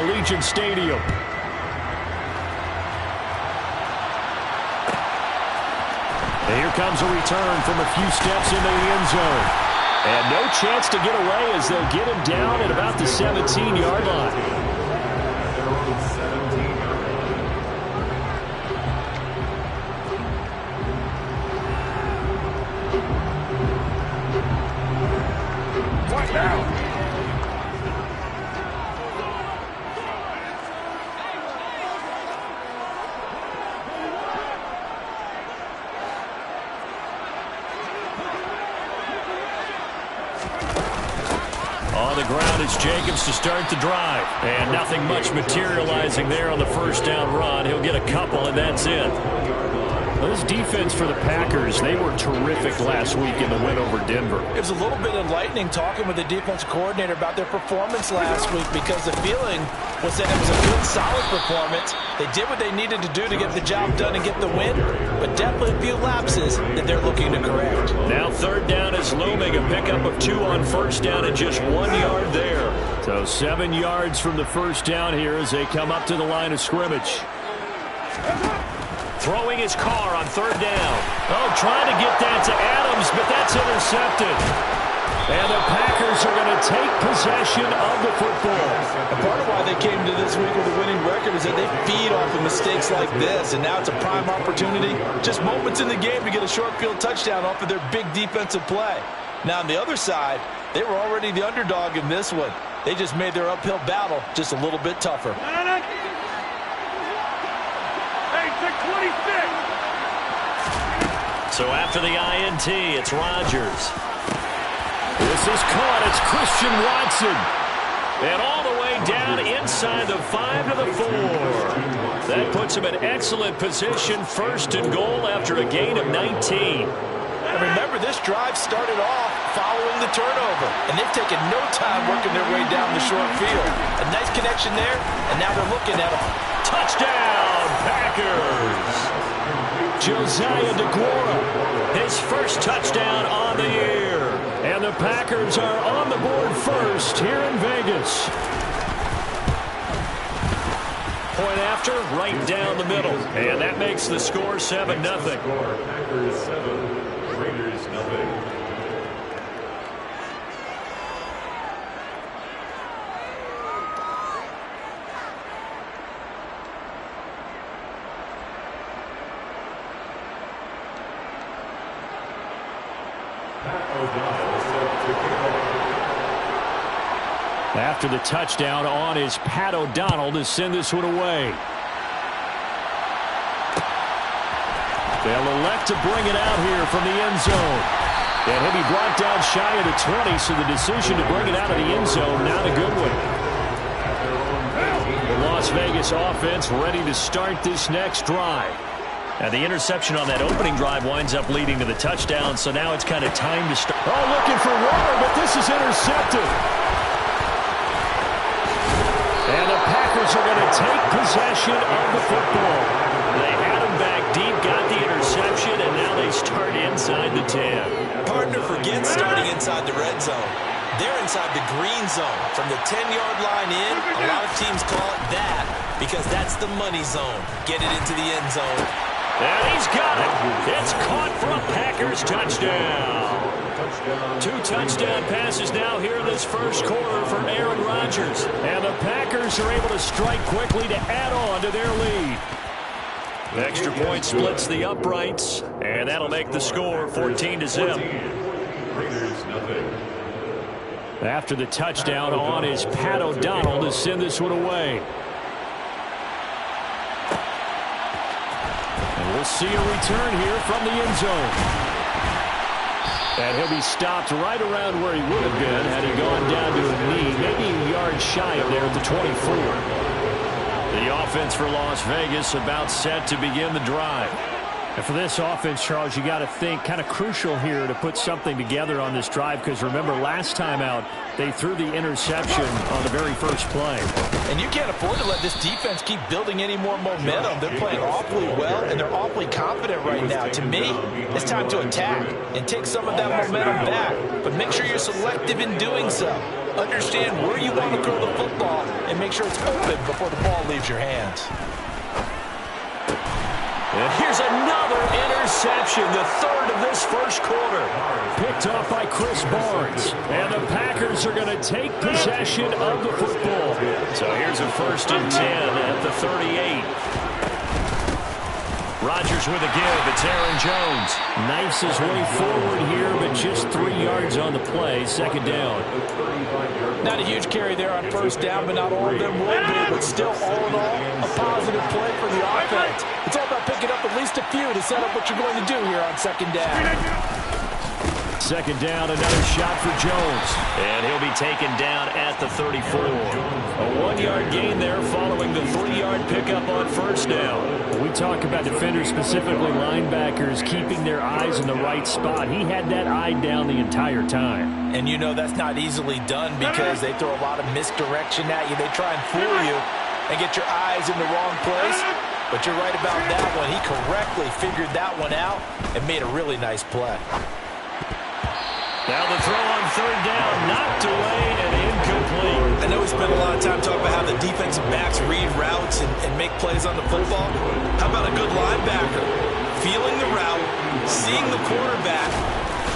Allegiant Stadium. And here comes a return from a few steps into the end zone. And no chance to get away as they'll get him down at about the 17-yard line. On the ground, it's Jacobs to start the drive. And nothing much materializing there on the first down run. He'll get a couple, and that's it. Well, this defense for the Packers, they were terrific last week in the win over Denver. It was a little bit enlightening talking with the defensive coordinator about their performance last week, because the feeling was that it was a good, solid performance. They did what they needed to do to get the job done and get the win, but definitely a few lapses that they're looking to correct. Now third down is looming, a pickup of 2 on first down and just 1 yard there. So 7 yards from the first down here as they come up to the line of scrimmage. Throwing his car on third down. Oh, trying to get that to Adams, but that's intercepted. And the Packers are going to take possession of the football. And part of why they came to this week with a winning record is that they feed off of mistakes like this, and now it's a prime opportunity, just moments in the game, to get a short field touchdown off of their big defensive play. Now on the other side, they were already the underdog in this one. They just made their uphill battle just a little bit tougher. So after the INT, it's Rodgers. This is caught. It's Christian Watson. And all the way down inside the 5 to the 4. That puts him in excellent position, first and goal after a gain of 19. And remember, this drive started off following the turnover, and they've taken no time working their way down the short field. A nice connection there, and now they're looking at a touchdown, Packers. Josiah DeGuara, his first touchdown on the year. And the Packers are on the board first here in Vegas. Point after, right down the middle. And that makes the score 7-0. Packers 7, Raiders 0. After the touchdown on is Pat O'Donnell to send this one away. They'll elect to bring it out here from the end zone. And he'll be brought down shy of the 20, so the decision to bring it out of the end zone, not a good one. The Las Vegas offense ready to start this next drive. Now the interception on that opening drive winds up leading to the touchdown, so now it's kind of time to start. Oh, looking for water, but this is intercepted. And the Packers are going to take possession of the football. They had him back deep, got the interception, and now they start inside the 10. Partner forgets starting inside the red zone. They're inside the green zone. From the 10-yard line in, a lot of teams call it that because that's the money zone. Get it into the end zone. And he's got it. It's caught for a Packers touchdown. 2 touchdown passes now here in this first quarter from Aaron Rodgers. And the Packers are able to strike quickly to add on to their lead. The extra point splits the uprights, and that'll make the score 14-0. After the touchdown on is Pat O'Donnell to send this one away. And we'll see a return here from the end zone. And he'll be stopped right around where he would have been had he gone down to a knee, maybe a yard shy of there at the 24. The offense for Las Vegas about set to begin the drive. And for this offense, Charles, you got to think kind of crucial here to put something together on this drive, because remember last time out they threw the interception on the very first play. And you can't afford to let this defense keep building any more momentum. They're playing awfully well, and they're awfully confident right now. To me, it's time to attack and take some of that momentum back, but make sure you're selective in doing so. Understand where you want to throw the football and make sure it's open before the ball leaves your hands. And here's another interception, the third of this first quarter. Picked off by Chris Barnes. And the Packers are going to take possession of the football. So here's a 1st and 10 at the 38. Rodgers with a give. It's Aaron Jones. Knifes his way forward here, but just 3 yards on the play. 2nd down. Not a huge carry there on 1st down, but not all of them will be. But still, all in all, a positive play for the offense. It's all about picking up at least a few to set up what you're going to do here on 2nd down. 2nd down, another shot for Jones. And he'll be taken down at the 34. A 1-yard gain there following the 3-yard pickup on 1st down. We talk about defenders, specifically linebackers, keeping their eyes in the right spot. He had that eye down the entire time. And you know that's not easily done because they throw a lot of misdirection at you. They try and fool you and get your eyes in the wrong place. But you're right about that one. He correctly figured that one out and made a really nice play. Now the throw on 3rd down, knocked away and incomplete. I know we spent a lot of time talking about how the defensive backs read routes and make plays on the football. How about a good linebacker? Feeling the route, seeing the quarterback,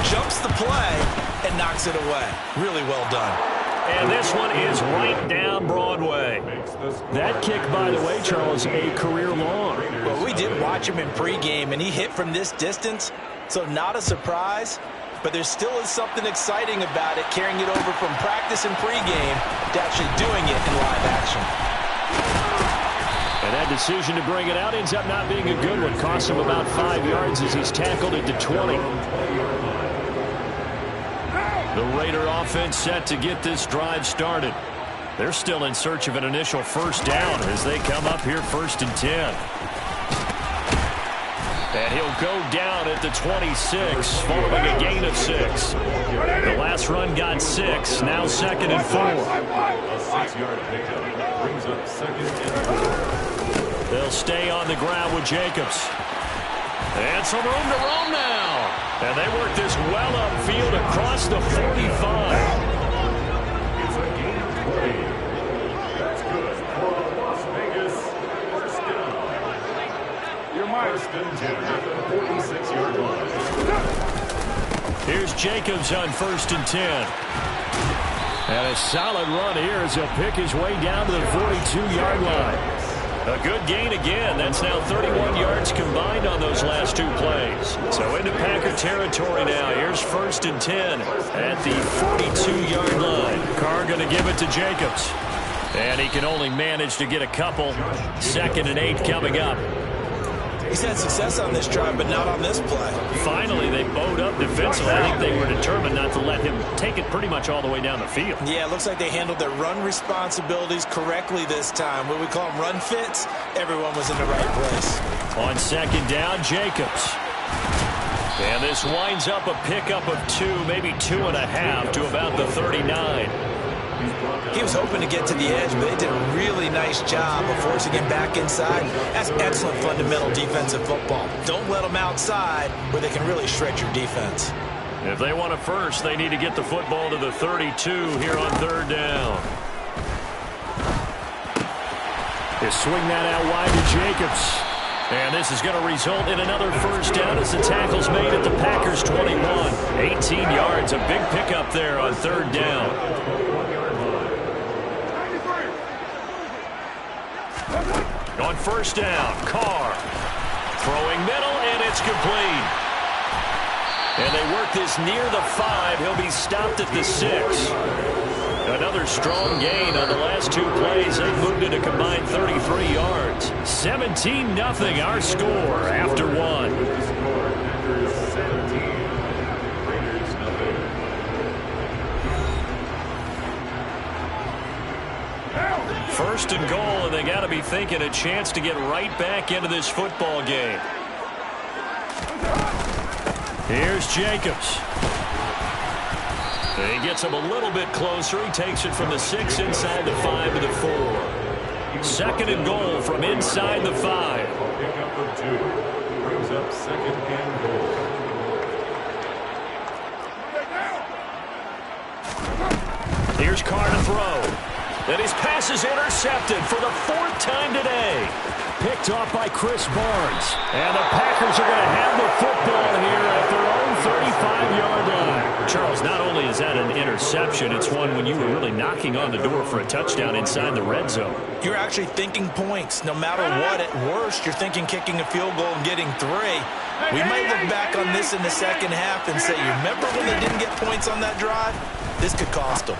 jumps the play, and knocks it away. Really well done. And this one is right down Broadway. That kick, by the way, Charles, a career long. Well, we did watch him in pregame, and he hit from this distance, so not a surprise. But there still is something exciting about it, carrying it over from practice and pregame to actually doing it in live action. And that decision to bring it out ends up not being a good one. Cost him about 5 yards as he's tackled it to 20. The Raider offense set to get this drive started. They're still in search of an initial 1st down as they come up here 1st and 10. And he'll go down at the 26, following a gain of 6. The last run got 6, now 2nd and 4. A 6-yard pickup brings up 2nd and 4. They'll stay on the ground with Jacobs. And some room to roam now. And they work this well upfield across the 45. It's a gain of 20. That's good for the Las Vegas 1st down. First and 10 at the 46-yard line. Here's Jacobs on 1st and 10. And a solid run here as he'll pick his way down to the 42-yard line. A good gain again. That's now 31 yards combined on those last 2 plays. So into Packer territory now. Here's 1st and 10 at the 42-yard line. Carr going to give it to Jacobs. And he can only manage to get a couple. 2nd and 8 coming up. He's had success on this drive, but not on this play. Finally, they bowed up defensively. I think they were determined not to let him take it pretty much all the way down the field. Yeah, it looks like they handled their run responsibilities correctly this time. What we call them run fits, everyone was in the right place. On 2nd down, Jacobs. And this winds up a pickup of 2, maybe 2.5 to about the 39. He was hoping to get to the edge, but they did a really nice job of forcing him back inside. That's excellent fundamental defensive football. Don't let them outside where they can really shred your defense. If they want a first, they need to get the football to the 32 here on 3rd down. They swing that out wide to Jacobs. And this is going to result in another 1st down as the tackle's made at the Packers 21. 18 yards, a big pickup there on 3rd down. On 1st down, Carr throwing middle, and it's complete. And they work this near the 5. He'll be stopped at the 6. Another strong gain on the last 2 plays. They moved it a combined 33 yards. 17-0 our score after 1. First and goal, and they got to be thinking a chance to get right back into this football game. Here's Jacobs. And he gets him a little bit closer. He takes it from the 6 inside the 5 to the 4. 2nd and goal from inside the 5. Pickup of 2 brings up 2nd and goal. Here's Carr to throw. And his pass is intercepted for the 4th time today. Picked off by Chris Barnes. And the Packers are going to have the football here at their own 35-yard line. Charles, not only is that an interception, it's one when you were really knocking on the door for a touchdown inside the red zone. You're actually thinking points. No matter what, at worst, you're thinking kicking a field goal and getting 3. We might look back on this in the second half and say, you remember when they didn't get points on that drive? This could cost them.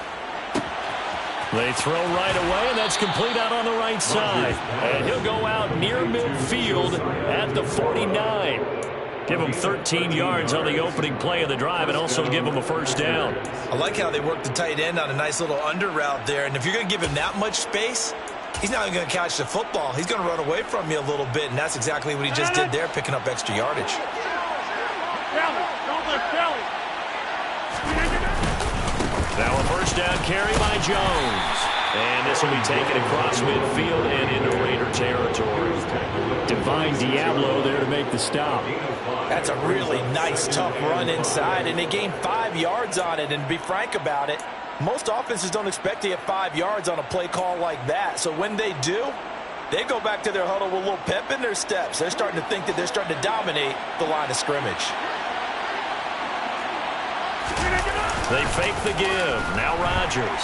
They throw right away, and that's complete out on the right side. And he'll go out near midfield at the 49. Give him 13 yards on the opening play of the drive and also give him a first down. I like how they work the tight end on a nice little under route there. And if you're going to give him that mumuch space, he's not even going to catch the football. He's going to run away from you a little bit, and that's exactly what he just did there, picking up extra yardage. Now a first down carry by Jones. And this will be taken across midfield and into Raider territory. Divine Diablo there to make the stop. That's a really nice, tough run inside, and they gained 5 yards on it. And to be frank about it, most offenses don't expect to get 5 yards on a play call like that. So when they do, they go back to their huddle with a little pep in their steps. They're starting to think that they're starting to dominate the line of scrimmage. They fake the give. Now Rodgers.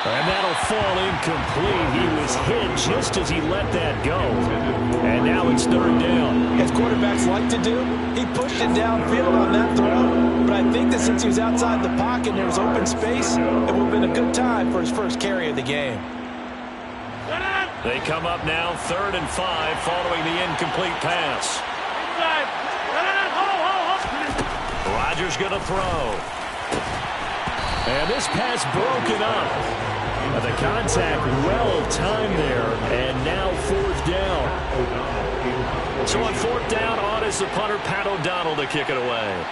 And that'll fall incomplete. He was hit just as he let that go. And now it's 3rd down. As quarterbacks like to do, he pushed it downfield on that throw. But I think that since he was outside the pocket and there was open space, it would have been a good time for his first carry of the game. They come up now 3rd and 5 following the incomplete pass. Rodgers going to throw. And this pass broken up. The contact well timed there. And now 4th down. So on 4th down, on is the punter, Pat O'Donnell, to kick it away.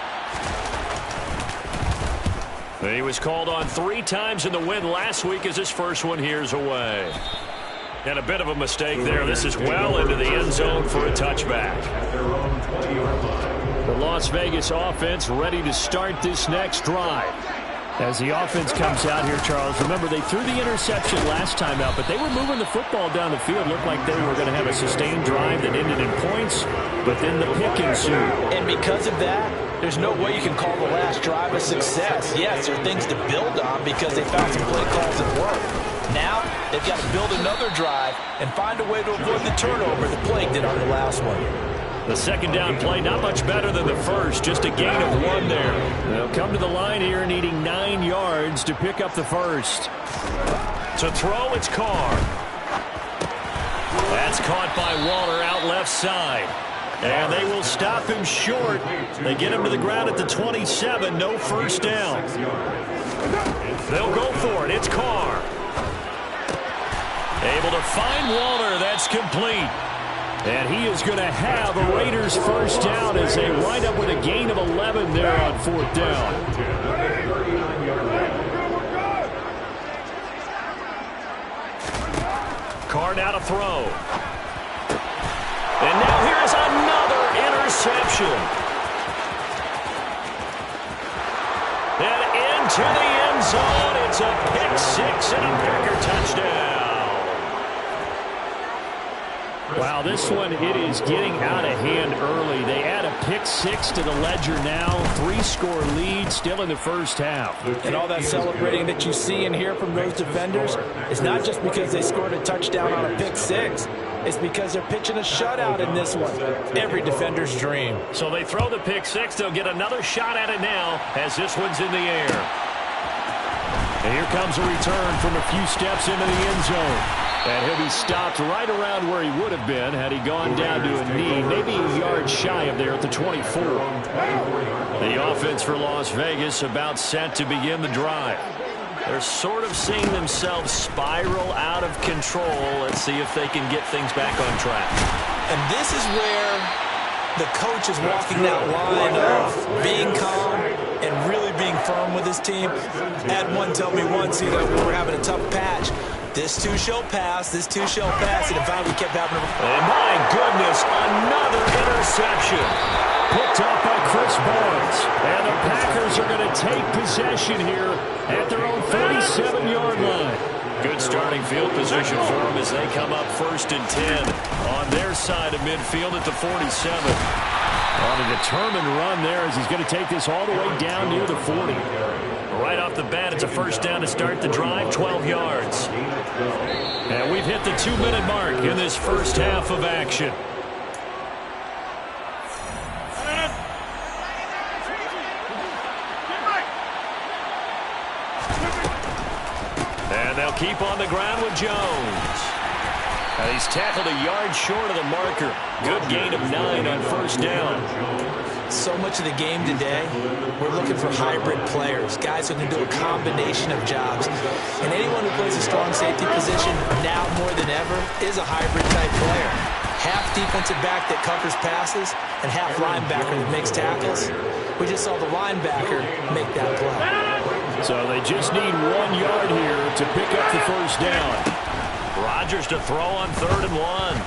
He was called on 3 times in the win last week as his first one here's away. And a bit of a mistake there. This is well into the end zone for a touchback. The Las Vegas offense ready to start this next drive. As the offense comes out here, Charles, remember they threw the interception last time out, but they were moving the football down the field. Looked like they were going to have a sustained drive that ended in points, but then the pick ensued. And because of that, there's no way you can call the last drive a success. Yes, there are things to build on because they found some play calls that work. Now, they've got to build another drive and find a way to avoid the turnover that plagued it on the last one. The second down play, not much better than the first, just a gain of 1 there. They'll come to the line here needing 9 yards to pick up the first. To throw, it's Carr. That's caught by Waller out left side. And they will stop him short. They get him to the ground at the 27, no first down. They'll go for it, it's Carr. Able to find Waller, that's complete. And he is going to have a Raiders first down as they wind up with a gain of 11 there on 4th down. Carr now to throw. And now here's another interception. And into the end zone. It's a pick 6 and a Packer touchdown. Wow, this one, it is getting out of hand early. They add a pick 6 to the ledger now. 3-score lead still in the first half. And all that celebrating that you see and hear from those defenders is not just because they scored a touchdown on a pick 6. It's because they're pitching a shutout in this one. Every defender's dream. So they throw the pick 6. They'll get another shot at it now as this one's in the air. And here comes a return from a few steps into the end zone. And he'll be stopped right around where he would have been had he gone down to a knee, maybe a yard shy of there at the 24. The offense for Las Vegas about set to begin the drive. They're sort of seeing themselves spiral out of control. Let's see if they can get things back on track. And this is where the coach is walking that line of being calm and really being firm with his team. Had one tell me once, we were having a tough patch. This too shall pass. This too shall pass. And finally, we kept having and my goodness, another interception. Picked up by Chris Barnes. And the Packers Packers are going to take possession here at their own 47-yard line. Good starting field position for them as they come up 1st and 10 on their side of midfield at the 47. On a determined run there as he's going to take this all the way down near the 40. Right off the bat, it's a first down to start the drive, 12 yards. And we've hit the 2-minute mark in this first half of action. And they'll keep on the ground with Jones. And he's tackled a yard short of the marker. Good gain of 9 on first down. So much of the game today, we're looking for hybrid players, guys who can do a combination of jobs. And anyone who plays a strong safety position, now more than ever, is a hybrid-type player. Half defensive back that covers passes and half linebacker that makes tackles. We just saw the linebacker make that play. So they just need 1 yard here to pick up the first down. Rodgers to throw on 3rd and 1.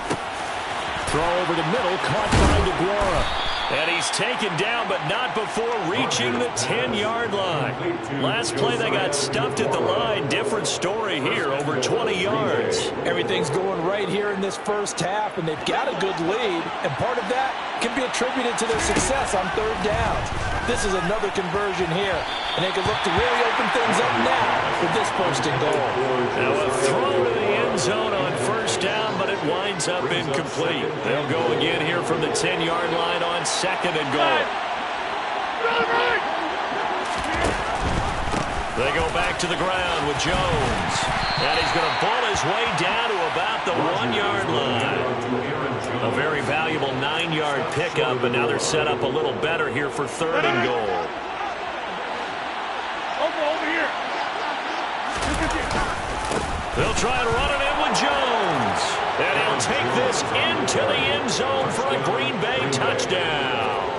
Throw over the middle, caught by DeGuara. And he's taken down, but not before reaching the 10-yard line. Last play, they got stuffed at the line. Different story here, over 20 yards. Everything's going right here in this first half, and they've got a good lead. And part of that can be attributed to their success on 3rd downs. This is another conversion here, and they can look to really open things up now with this 1st and goal. Now a throw to the end zone on first down, but it winds up incomplete. They'll go again here from the 10-yard line on 2nd and goal. They go back to the ground with Jones. And he's going to ball his way down to about the 1-yard line. A very valuable 9-yard pickup, and now they're set up a little better here for 3rd and goal. Over here. They'll try and run it in with Jones. And he'll take this into the end zone for a Green Bay touchdown.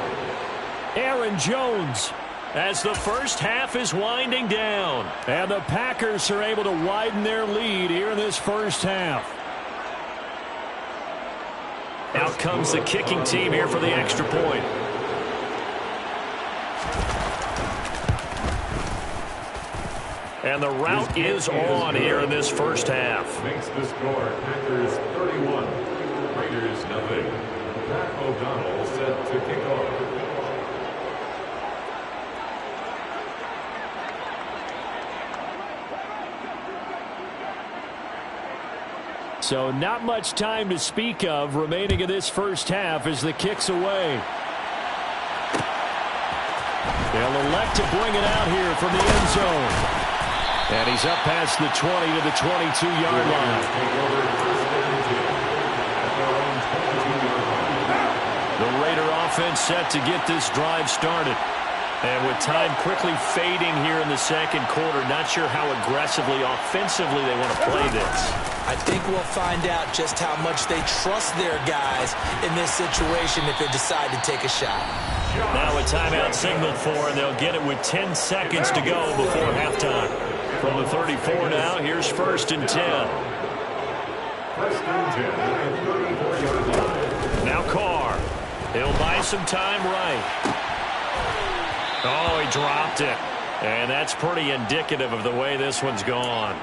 Aaron Jones, as the first half is winding down. And the Packers are able to widen their lead here in this first half. Out comes the kicking team here for the extra point. And the route is on here in this first half. Makes the score Packers 31, Raiders nothing. Pat O'Donnell set to kick off. So not much time to speak of remaining in this first half as the kick's away. They'll elect to bring it out here from the end zone. And he's up past the 20 to the 22-yard line. The Raider offense set to get this drive started. And with time quickly fading here in the second quarter, not sure how aggressively, offensively they want to play this. I think we'll find out just how much they trust their guys in this situation if they decide to take a shot. Now a timeout signaled for, and they'll get it with 10 seconds to go before halftime. From the 34 now, here's 1st and 10. 1st and 10, 34-yard line. Now Carr. He'll buy some time right. Oh, he dropped it. And that's pretty indicative of the way this one's gone.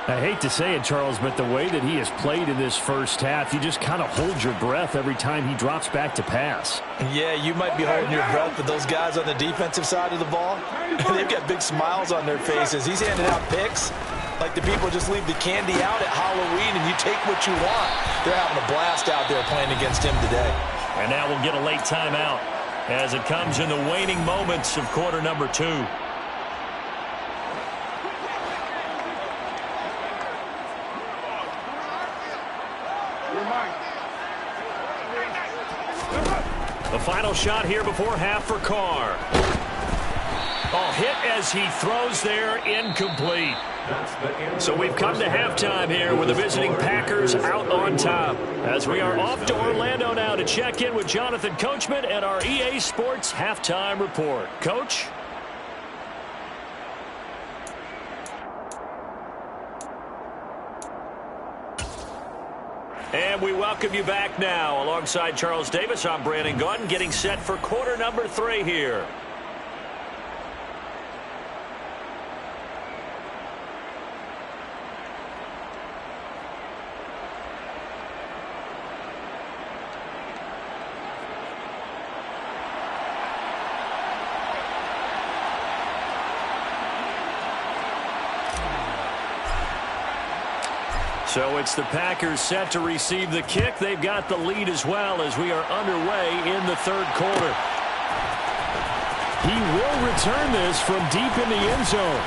I hate to say it, Charles, but the way that he has played in this first half, you just kind of hold your breath every time he drops back to pass. Yeah, you might be holding your breath, but those guys on the defensive side of the ball, they've got big smiles on their faces. He's handing out picks like the people just leave the candy out at Halloween and you take what you want. They're having a blast out there playing against him today. And now we'll get a late timeout as it comes in the waning moments of quarter number 2. The final shot here before half for Carr. Oh, hit as he throws there, incomplete. So we've come to halftime here with the visiting Packers out on top. As we are off to Orlando now to check in with Jonathan Coachman and our EA Sports Halftime Report. Coach? And we welcome you back now. Alongside Charles Davis, I'm Brandon Gaudin, getting set for quarter number 3 here. So it's the Packers set to receive the kick. They've got the lead as well as we are underway in the third quarter. He will return this from deep in the end zone.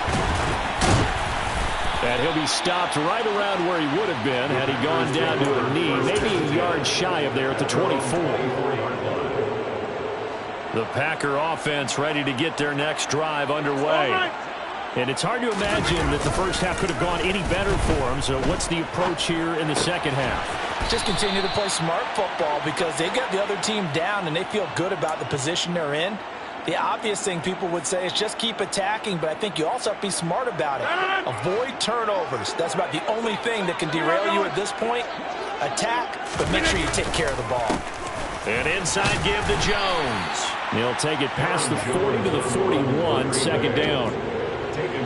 And he'll be stopped right around where he would have been had he gone down to a knee, maybe a yard shy of there at the 24. The Packer offense ready to get their next drive underway. And it's hard to imagine that the first half could have gone any better for them. So what's the approach here in the second half? Just continue to play smart football because they got the other team down and they feel good about the position they're in. The obvious thing people would say is just keep attacking, but I think you also have to be smart about it. Avoid turnovers. That's about the only thing that can derail you at this point. Attack, but make sure you take care of the ball. And inside give to Jones. He'll take it past the 40 to the 41, second down.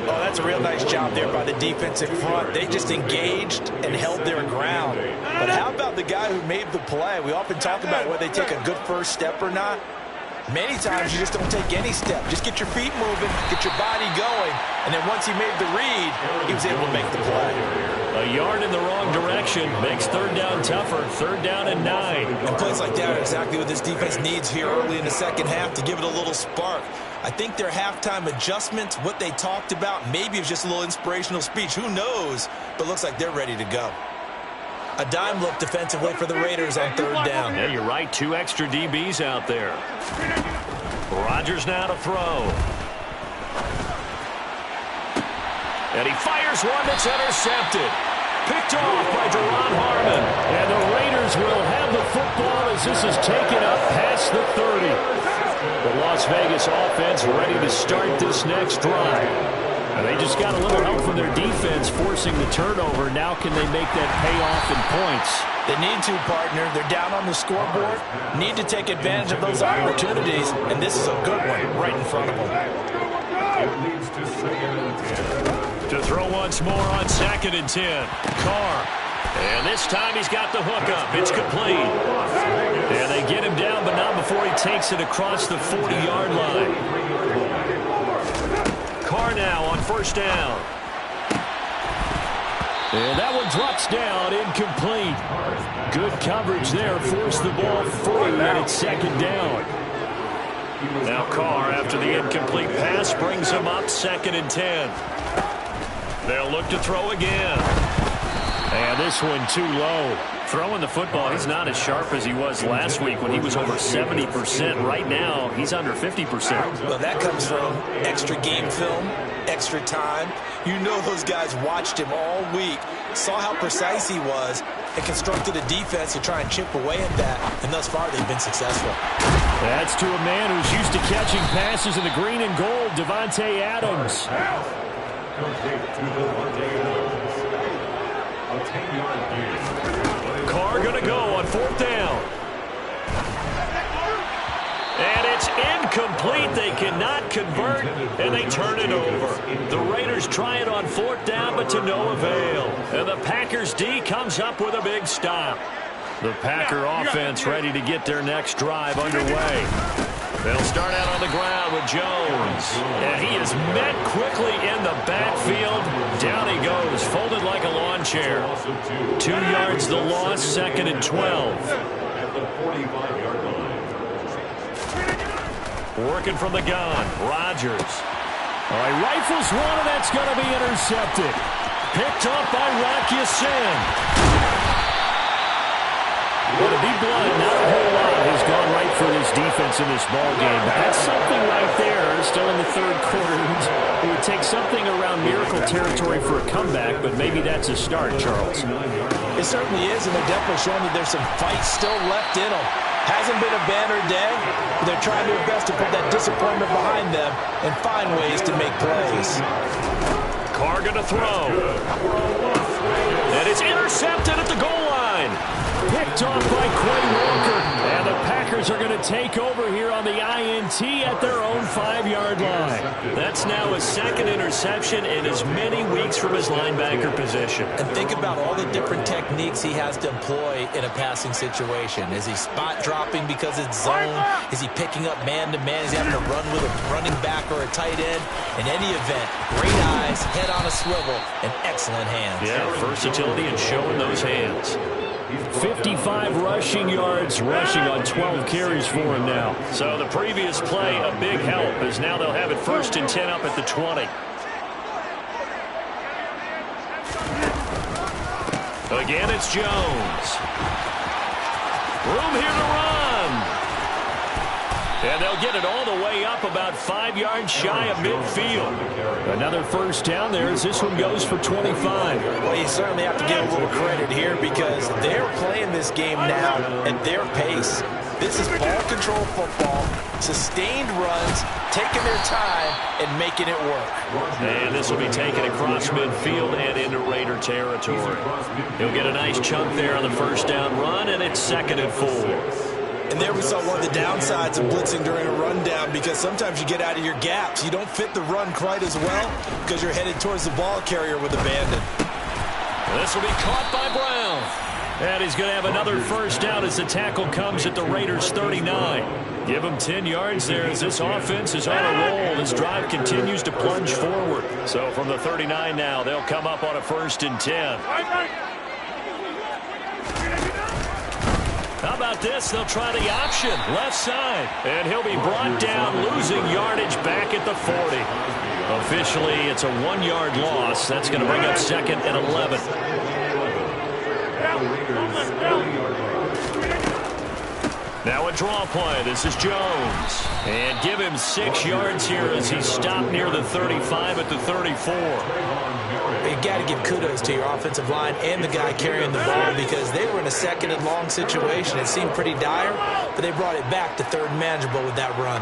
Oh, that's a real nice job there by the defensive front. They just engaged and held their ground. But how about the guy who made the play? We often talk about whether they take a good first step or not. Many times you just don't take any step. Just get your feet moving, get your body going, and then once he made the read, he was able to make the play. A yard in the wrong direction makes third down tougher. Third down and 9. And plays like that are exactly what this defense needs here early in the second half to give it a little spark. I think their halftime adjustments, what they talked about, maybe it's just a little inspirational speech. Who knows? But looks like they're ready to go. A dime look defensively for the Raiders on third down. Yeah, you're right. 2 extra DBs out there. Rodgers now to throw. And he fires one that's intercepted. Picked off by Deron Harmon. And the Raiders will have the football as this is taken up past the 30. The Las Vegas offense ready to start this next drive. And they just got a little help from their defense forcing the turnover. Now can they make that pay off in points? They need to, partner. They're down on the scoreboard. Need to take advantage of those opportunities. And this is a good one right in front of them. To throw once more on 2nd and 10. Carr. And this time he's got the hook up. It's complete. And they get him down, but not before he takes it across the 40-yard line. Carr now on first down. And that one drops down, incomplete. Good coverage there, forced the ball free, and it's second down. Now Carr, after the incomplete pass, brings him up 2nd and 10. They'll look to throw again. And this one too low. Throwing the football, he's not as sharp as he was last week when he was over 70%. Right now, he's under 50%. Well, that comes from extra game film, extra time. You know those guys watched him all week, saw how precise he was, and constructed a defense to try and chip away at that. And thus far, they've been successful. That's to a man who's used to catching passes in the green and gold, Devontae Adams. Carr going to go on 4th down. And it's incomplete. They cannot convert, and they turn it over. The Raiders try it on 4th down, but to no avail. And the Packers D comes up with a big stop. The Packer offense ready to get their next drive underway. They'll start out on the ground with Jones. And he is met quickly in the backfield. Down he goes, folded like a lawn chair. 2 yards the loss, 2nd and 12. At the 45-yard line. Working from the gun, Rodgers. All right, rifles one, and that's going to be intercepted. Picked up by Rocky Sin. Well, to be blunt, not a whole lot has gone right for this defense in this ballgame. But that's something right there, still in the third quarter. It would take something around miracle territory for a comeback, but maybe that's a start, Charles. It certainly is, and they're definitely showing that there's some fight still left in them. Hasn't been a banner day, but they're trying their best to put that disappointment behind them and find ways to make plays. Carr going to throw. And it's intercepted at the goal line. Picked off by Quay Walker. And the Packers are going to take over here on the INT at their own 5-yard line. That's now his second interception in as many weeks from his linebacker position. And think about all the different techniques he has to employ in a passing situation. Is he spot dropping because it's zone? Is he picking up man-to-man? Is he having to run with a running back or a tight end? In any event, great eyes, head on a swivel, and excellent hands. Yeah, versatility and showing those hands. 55 rushing yards, rushing on 12 carries for him now. So the previous play, a big help, as now they'll have it 1st and 10 up at the 20. Again, it's Jones. Room here to run. And they'll get it all the way up about 5 yards shy of midfield. Another first down there as this one goes for 25. Well, you certainly have to give a little credit here because they're playing this game now at their pace. This is ball control football, sustained runs, taking their time and making it work. And this will be taken across midfield and into Raider territory. He'll get a nice chunk there on the first down run, and it's 2nd and 4. And there we saw one of the downsides of blitzing during a rundown because sometimes you get out of your gaps. You don't fit the run quite as well because you're headed towards the ball carrier with abandon. This will be caught by Brown. And he's going to have another first down as the tackle comes at the Raiders' 39. Give him 10 yards there as this offense is on a roll. This drive continues to plunge forward. So from the 39 now, they'll come up on a 1st and 10. How about this? They'll try the option, left side. And he'll be brought down, losing yardage back at the 40. Officially, it's a 1-yard loss. That's going to bring up 2nd and 11. Now a draw play. This is Jones. And give him 6 yards here as he stopped near the 35 at the 34. You got to give kudos to your offensive line and the guy carrying the ball because they were in a 2nd and long situation. It seemed pretty dire, but they brought it back to 3rd and manageable with that run.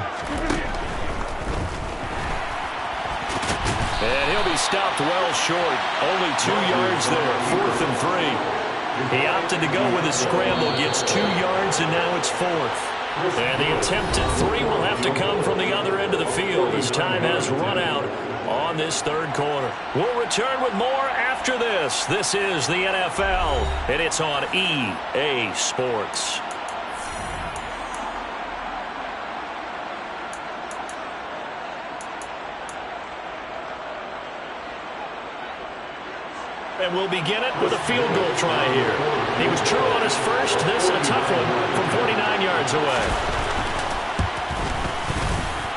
And he'll be stopped well short. Only 2 yards there, 4th and 3. He opted to go with a scramble, gets 2 yards, and now it's 4th. And the attempt at 3 will have to come from the other end of the field as time has run out on this 3rd quarter. We'll return with more after this. This is the NFL, and it's on EA Sports. And we'll begin it with a field goal try here. He was true on his first. This a tough one from 49 yards away.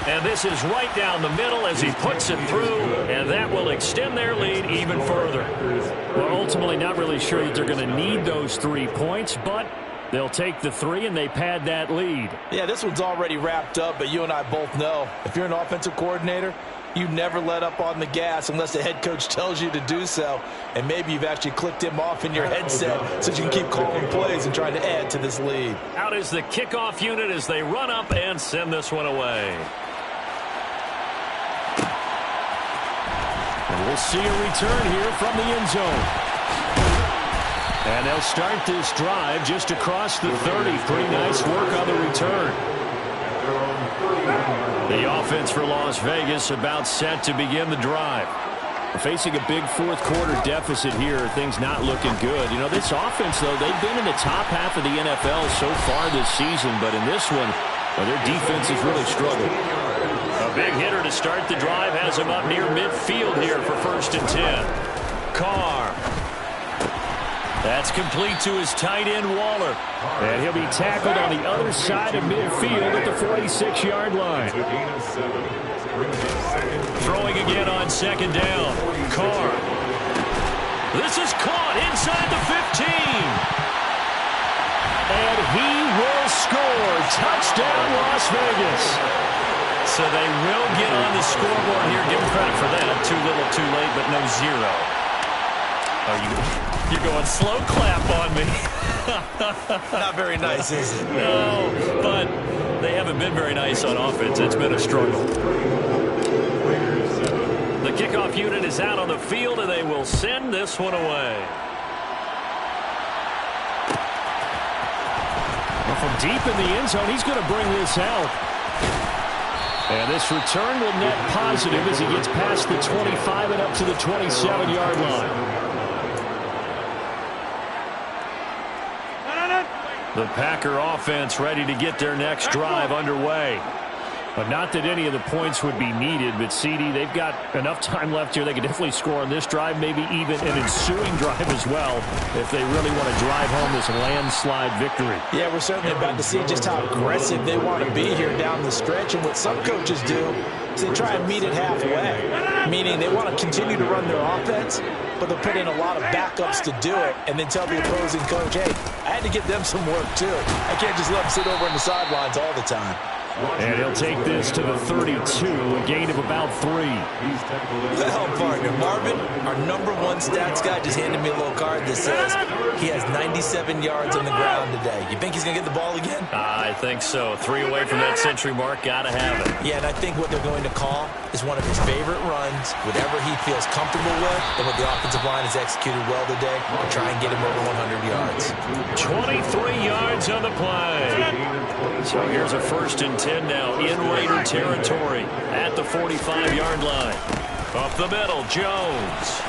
And this is right down the middle as he puts it through, and that will extend their lead even further. Well, ultimately not really sure that they're going to need those 3 points, but they'll take the 3 and they pad that lead. Yeah, this one's already wrapped up, but you and I both know if you're an offensive coordinator, you never let up on the gas unless the head coach tells you to do so. And maybe you've actually clicked him off in your headset so you can keep calling plays and trying to add to this lead. Out is the kickoff unit as they run up and send this one away. And we'll see a return here from the end zone. And they'll start this drive just across the 30. Pretty nice work on the return. The offense for Las Vegas about set to begin the drive. Facing a big 4th quarter deficit here, things not looking good. You know, this offense, though, they've been in the top half of the NFL so far this season, but in this one, well, their defense has really struggled. A big hitter to start the drive has him up near midfield here for 1st and 10. Carr. That's complete to his tight end, Waller. And he'll be tackled on the other side of midfield at the 46-yard line. Throwing again on 2nd down. Carr. This is caught inside the 15. And he will score. Touchdown, Las Vegas. So they will get on the scoreboard here. Give them credit for that. Too little, too late, but no 0. You're going slow clap on me. Not very nice, is it? No, but they haven't been very nice on offense. It's been a struggle. The kickoff unit is out on the field, and they will send this one away. from deep in the end zone, he's going to bring this out. And this return will net positive as he gets past the 25 and up to the 27-yard line. The Packer offense ready to get their next drive underway. But not that any of the points would be needed, but CD, they've got enough time left here. They could definitely score on this drive, maybe even an ensuing drive as well, if they really want to drive home this landslide victory. Yeah, we're certainly about to see just how aggressive they want to be here down the stretch. And what some coaches do is they try and meet it halfway, meaning they want to continue to run their offense, but they'll put in a lot of backups to do it and then tell the opposing coach, hey, I had to get them some work too. I can't just let them sit over on the sidelines all the time. And he'll take this to the 32, a gain of about 3. Well, partner, Marvin, our #1 stats guy, just handed me a little card that says he has 97 yards on the ground today. You think he's going to get the ball again? I think so. 3 away from that century mark. Got to have it. Yeah, and I think what they're going to call is one of his favorite runs, whatever he feels comfortable with, and what the offensive line has executed well today, to try and get him over 100 yards. 23 yards on the play. So here's a 1st and 10 now in Raider territory at the 45-yard line. Up the middle, Jones.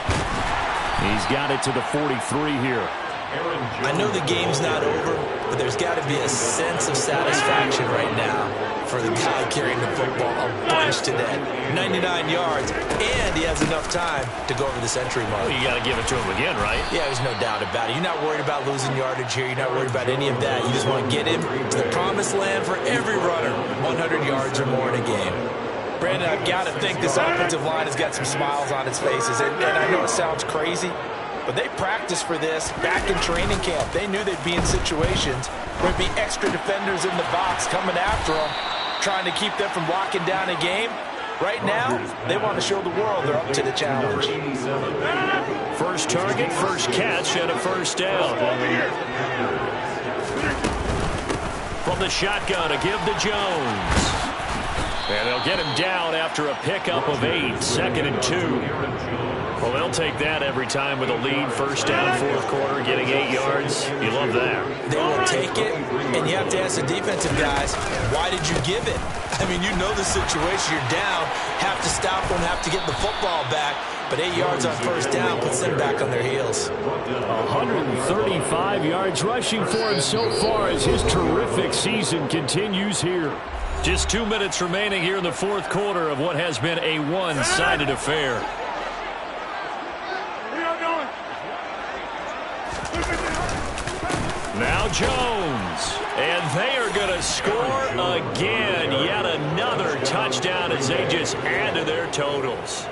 He's got it to the 43 here. I know the game's not over, but there's got to be a sense of satisfaction right now for the guy carrying the football a bunch today. 99 yards, and he has enough time to go over the century mark. Well, you got to give it to him again, right? Yeah, there's no doubt about it. You're not worried about losing yardage here. You're not worried about any of that. You just want to get him to the promised land for every runner, 100 yards or more in a game. Brandon, I've got to think this offensive line has got some smiles on its faces, and I know it sounds crazy, but they practiced for this back in training camp. They knew they'd be in situations where there'd be extra defenders in the box coming after them, trying to keep them from locking down a game. Right now, they want to show the world they're up to the challenge. First target, first catch, and a first down. From the shotgun, a give to Jones. And they'll get him down after a pickup of 8, 2nd and 2. Well, they'll take that every time with a lead. First down, 4th quarter, getting 8 yards. You love that. They will take it, and you have to ask the defensive guys, why did you give it? I mean, you know the situation. You're down, have to stop them, have to get the football back. But 8 yards on first down puts them back on their heels. 135 yards rushing for him so far as his terrific season continues here. Just 2 minutes remaining here in the 4th quarter of what has been a one-sided affair. Now Jones, and they are going to score again. Yet another touchdown as they just add to their totals.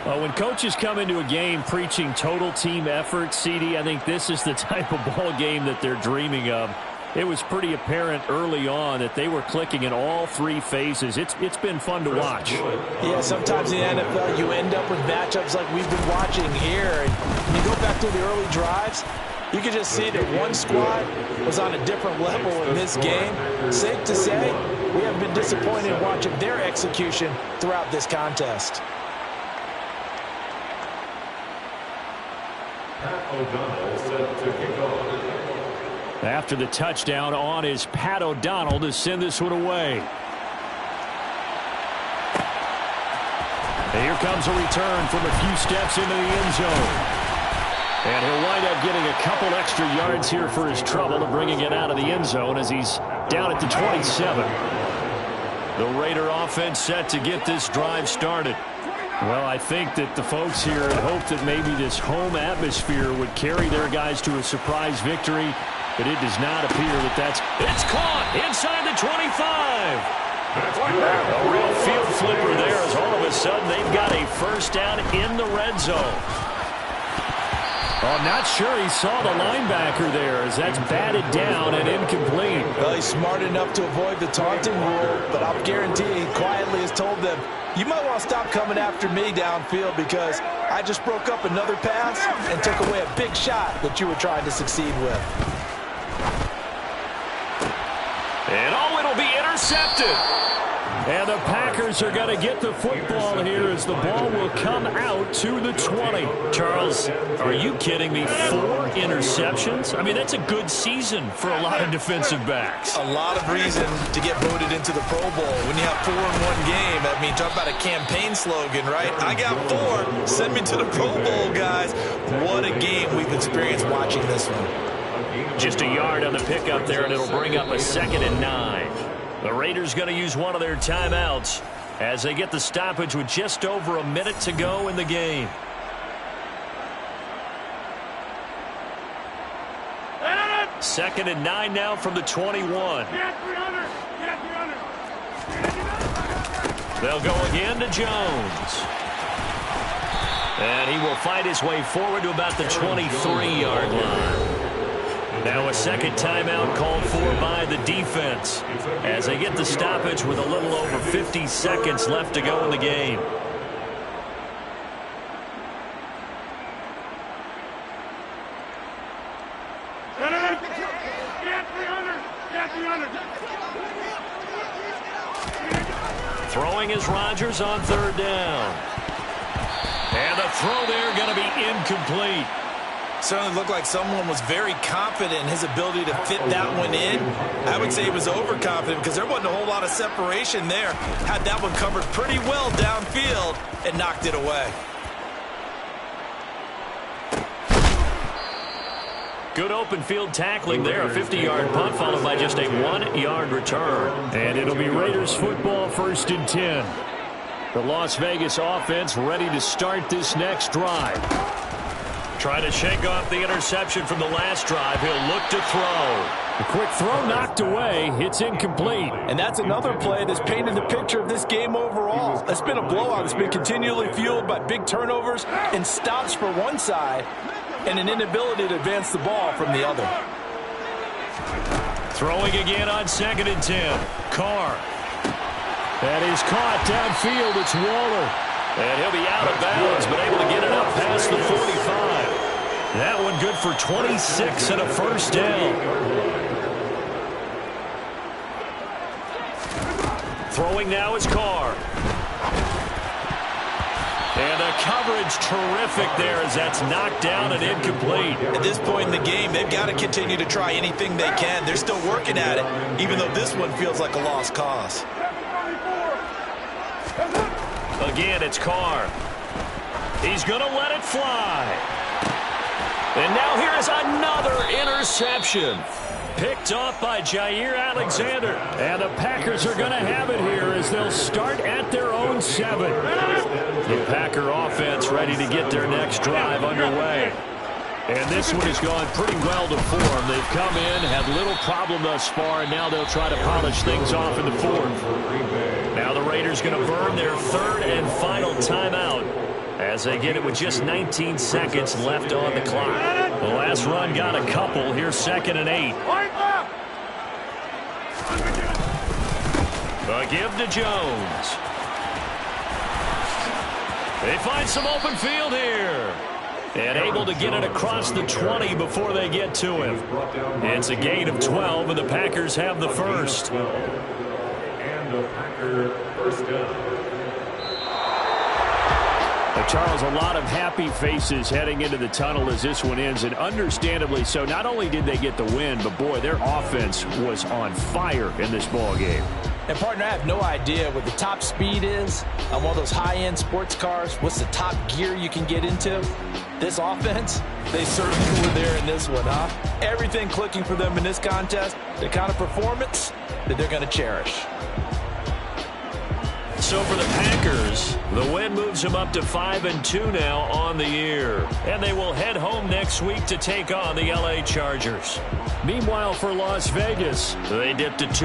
When coaches come into a game preaching total team effort, CD, I think this is the type of ball game that they're dreaming of. It was pretty apparent early on that they were clicking in all 3 phases. It's been fun to watch. Yeah, sometimes in the NFL you end up with matchups like we've been watching here. And when you go back to the early drives, you can just see that one squad was on a different level in this game. Safe to say, we have been disappointed in watching their execution throughout this contest. O'Donnell set to kick off. After the touchdown on is Pat O'Donnell to send this one away. And here comes a return from a few steps into the end zone. And he'll wind up getting a couple extra yards here for his trouble to bringing it out of the end zone as he's down at the 27. The Raider offense set to get this drive started. Well, I think that the folks here had hoped that maybe this home atmosphere would carry their guys to a surprise victory, but it does not appear that that's... It's caught inside the 25. A real field flipper there as all of a sudden they've got a first down in the red zone. I'm not sure he saw the linebacker there as that's batted down and incomplete. Well, he's smart enough to avoid the taunting rule, but I'll guarantee he quietly has told them, you might want to stop coming after me downfield because I just broke up another pass and took away a big shot that you were trying to succeed with. And oh, it'll be intercepted. And the Packers are going to get the football here as the ball will come out to the 20. Charles, are you kidding me? 4 interceptions? I mean, that's a good season for a lot of defensive backs. A lot of reason to get voted into the Pro Bowl when you have 4 in one game. I mean, talk about a campaign slogan, right? I got 4. Send me to the Pro Bowl, guys. What a game we've experienced watching this one. Just a yard on the pickup there, and it'll bring up a 2nd and 9. The Raiders going to use one of their timeouts as they get the stoppage with just over a minute to go in the game. Second and 9 now from the 21. They'll go again to Jones. And he will fight his way forward to about the 23-yard line. Now a second timeout called for by the defense as they get the stoppage with a little over 50 seconds left to go in the game. Throwing is Rodgers on 3rd down. And the throw there going to be incomplete. Certainly looked like someone was very confident in his ability to fit that one in. I would say he was overconfident because there wasn't a whole lot of separation there. Had that one covered pretty well downfield and knocked it away. Good open field tackling there. A 50-yard punt followed by just a 1-yard return. And it'll be Raiders football, 1st and 10. The Las Vegas offense ready to start this next drive. Trying to shake off the interception from the last drive. He'll look to throw. The quick throw knocked away. It's incomplete. And that's another play that's painted the picture of this game overall. It's been a blowout. It's been continually fueled by big turnovers and stops for one side and an inability to advance the ball from the other. Throwing again on 2nd and 10. Carr. That is caught downfield. It's Waller. And he'll be out of bounds, but able to get it up past the 45. That one good for 26 and a 1st down. Throwing now is Carr. And the coverage terrific there as that's knocked down and incomplete. At this point in the game, they've got to continue to try anything they can. They're still working at it, even though this one feels like a lost cause. Again, it's Carr. He's going to let it fly. And now here is another interception. Picked off by Jair Alexander. And the Packers are going to have it here as they'll start at their own 7. The Packer offense ready to get their next drive underway. And this one has gone pretty well to form. They've come in, had little problem thus far, and now they'll try to polish things off in the 4th. Now the Raiders going to burn their 3rd and final timeout as they get it with just 19 seconds left on the clock. The last run got a couple. Here's 2nd and 8. The give to Jones. They find some open field here. And able to get it across the 20 before they get to him. It's a gain of 12, and the Packers have the 1st. And the Packer 1st down. Charles, a lot of happy faces heading into the tunnel as this one ends, and understandably so. Not only did they get the win, but boy, their offense was on fire in this ball game. And, partner, I have no idea what the top speed is on one of those high-end sports cars. What's the top gear you can get into? This offense, they certainly were there in this one, huh? Everything clicking for them in this contest, the kind of performance that they're going to cherish. So for the Packers, the win moves them up to 5-2 now on the year. And they will head home next week to take on the LA Chargers. Meanwhile, for Las Vegas, they dipped to 2.